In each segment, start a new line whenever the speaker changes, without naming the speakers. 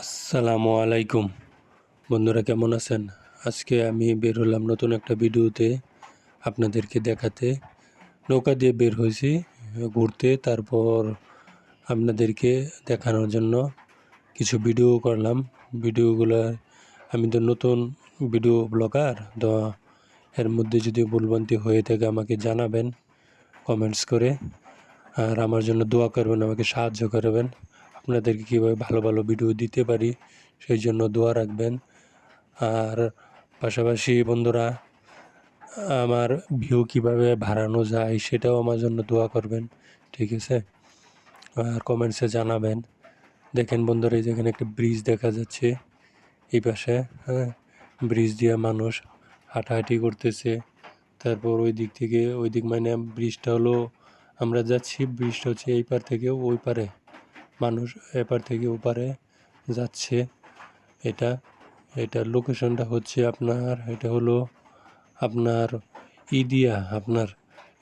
আসসালামু আলাইকুম বন্ধুরা, কেমন আছেন? আজকে আমি বের হলাম নতুন একটা ভিডিওতে আপনাদেরকে দেখাতে। নৌকা দিয়ে বের হয়েছি ঘুরতে, তারপর আপনাদেরকে দেখানোর জন্য কিছু ভিডিও করলাম। ভিডিওগুলো আমি তো নতুন ভিডিও ব্লগার, তো এর মধ্যে যদি ভুলভ্রান্তি হয়ে থাকে আমাকে জানাবেন কমেন্টস করে, আর আমার জন্য দোয়া করবেন, আমাকে সাহায্য করবেন। আপনাদেরকে কীভাবে ভালো ভালো ভিডিও দিতে পারি সেই জন্য দোয়া রাখবেন। আর পাশাপাশি বন্ধুরা, আমার ভিউ কিভাবে বাড়ানো যায় সেটাও আমার জন্য দোয়া করবেন, ঠিক আছে? আর কমেন্টসে জানাবেন। দেখেন বন্ধুরা, এই যেখানে একটা ব্রিজ দেখা যাচ্ছে এই পাশে, হ্যাঁ, ব্রিজ দিয়ে মানুষ হাঁটাহাঁটি করতেছে। তারপর ওই দিক থেকে ওই দিক, মানে ব্রিজটা হলো, আমরা যাচ্ছি, ব্রিজটা হচ্ছে এই পার থেকে ওই পারে, মানুষ এপার থেকে ওপারে যাচ্ছে। এটার লোকেশনটা হচ্ছে আপনার, এটা হলো আপনার ইদিয়া,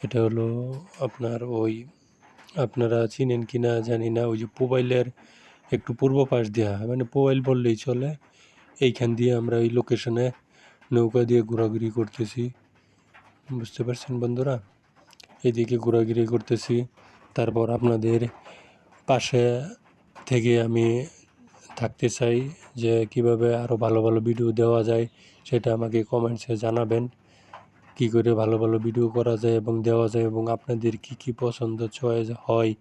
এটা হলো আপনার ওই, আপনারা চিনেন কি না জানি না, ওই যে মোবাইলের একটু পূর্ব পাশ দেওয়া, মানে মোবাইল বললেই চলে। এইখান দিয়ে আমরা ওই লোকেশনে নৌকা দিয়ে ঘোরাঘুরি করতেছি, বুঝতে পারছেন বন্ধুরা? এদিকে ঘোরাঘুরি করতেছি। তারপর আপনাদের পাশে থেকে আমি থাকতে চাই, যে কিভাবে আরও ভালো ভালো ভিডিও দেওয়া যায় সেটা আমাকে কমেন্টসে জানাবেন। কি করে ভালো ভালো ভিডিও করা যায় এবং দেওয়া যায়, এবং আপনাদের কি কি পছন্দ চয়েস হয়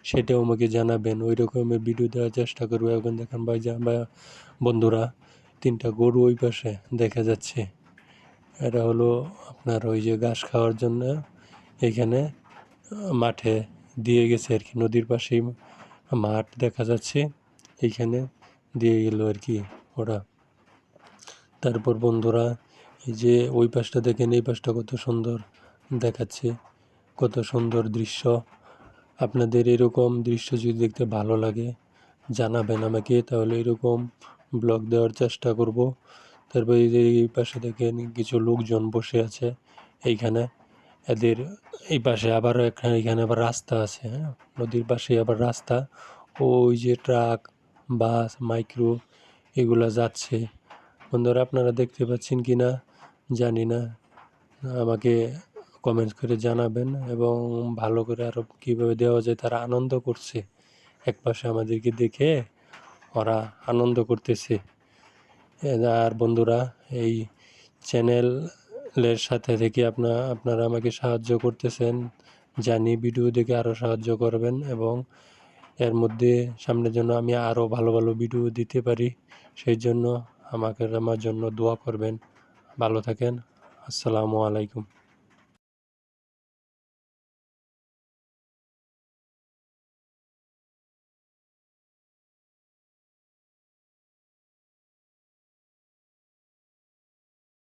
সেটাও আমাকে জানাবেন। ওই রকমের ভিডিও দেওয়ার চেষ্টা করবো। এখন দেখেন ভাই যে আমরা বন্ধুরা, 3টা গরু ওই পাশে দেখা যাচ্ছে। এটা হলো আপনার ওই যে ঘাস খাওয়ার জন্য এখানে মাঠে দিয়ে গেছে আর কি, নদীর পাশেই মাঠ দেখা যাচ্ছে, এইখানে দিয়ে গেল আর কি ওরা। তারপর বন্ধুরা, এই যে ওই পাশটা দেখেন, এই পাশটা কত সুন্দর দেখাচ্ছে, কত সুন্দর দৃশ্য। আপনাদের এরকম দৃশ্য যদি দেখতে ভালো লাগে জানাবেন আমাকে, তাহলে এরকম ব্লগ দেওয়ার চেষ্টা করব। তারপর এই যে এই পাশে দেখেন কিছু লোকজন বসে আছে এইখানে, এদের এই পাশে আবার এখানে আবার রাস্তা আছে, হ্যাঁ, নদীর পাশে আবার রাস্তা। ওই যে ট্রাক, বাস, মাইক্রো এগুলা যাচ্ছে। বন্ধুরা, আপনারা দেখতে পাচ্ছেন কি না জানি না, আমাকে কমেন্টস করে জানাবেন। এবং ভালো করে আরও কীভাবে দেওয়া যায়, তারা আনন্দ করছে একপাশে আমাদেরকে দেখে, ওরা আনন্দ করতেছে। আর বন্ধুরা, এই চ্যানেলের সাথে থেকে আপনারা আমাকে সাহায্য করতেছেন, জানি ভিডিও দেখে আরও সাহায্য করবেন, এবং এর মধ্যে সামনের জন্য আমি আরও ভালো ভালো ভিডিও দিতে পারি সেই জন্য আমার জন্য দোয়া করবেন। ভালো থাকেন। আসসালামু আলাইকুম।